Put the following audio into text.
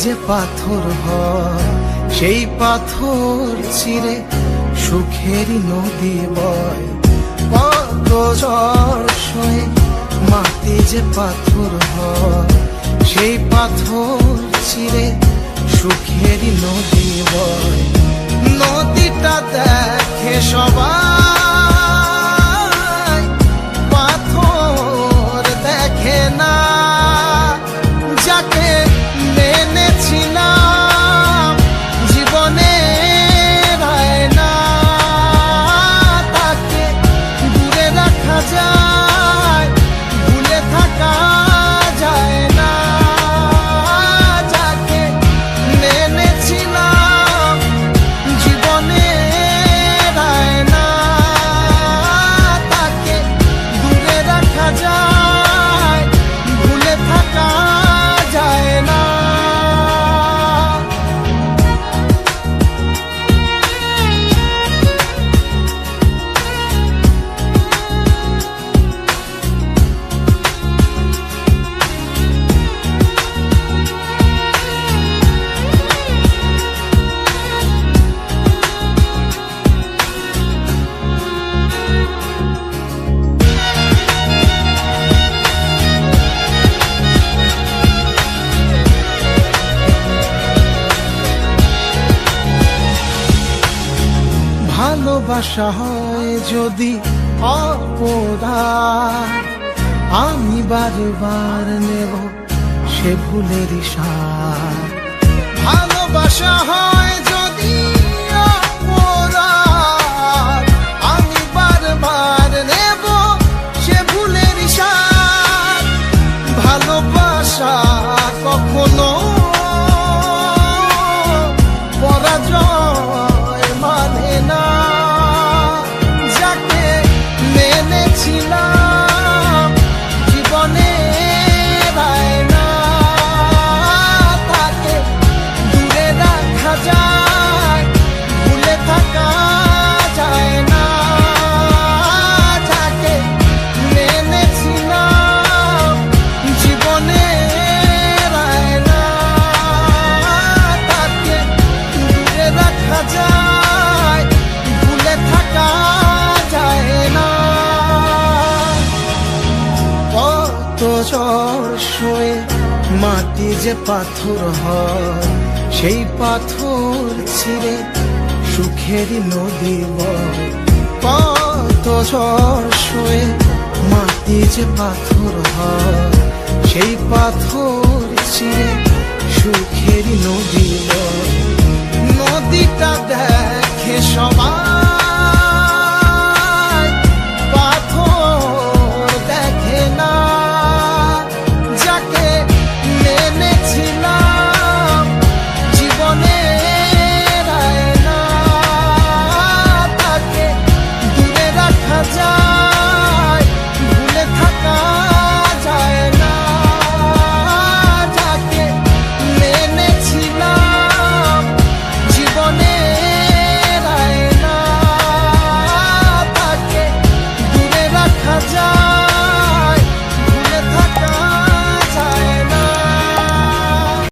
যে পাথর হয় সেই পাথর চিরে সুখেরই নদী বয়। কত ঝড় সয়ে মাটি যে পাথর হয় সেই পাথর চিরে সুখেরই নদী বয়। নদীটা দেখে সবাই, পাথর দেখে না। যাকে মেনেছিলাম জীবনে রায় না, তাকে দূরে রাখা যায়, ভুলে থাকা যায় না। যাকে মেনেছিলাম জীবনে রায় না, তাকে দূরে রাখা যায়, ভুলে থাকা যায় না। ভালোবাসা হয় যদি অপরাধ, আমি বারবার নেব সে ভুলের সাথ। ভালোবাসা হয় যদি অপরাধ, আমি বারবার নেব সে ভুলের সাথ। ভালোবাসা কখনো পরাজয় মানে না। যাকে মেনেছিলাম জীবনে রায় না, তাকে দূরে রাখা যায়, ভুলে থাকা যায় না। যাকে মেনেছিলাম জীবনে রায় না, তাকে দূরে রাখা যায়, ভুলে থাকা যায় না। কত ঝড় সয়ে মাটি যে পাথর হয় সেই পাথর ছিঁড়ে সুখেরই নদী বয়। কত ঝড় সয়ে মাটি যে পাথর হয় সেই পাথর চিরে সুখেরই নদী বয়। নদীটা দেখে সবাই,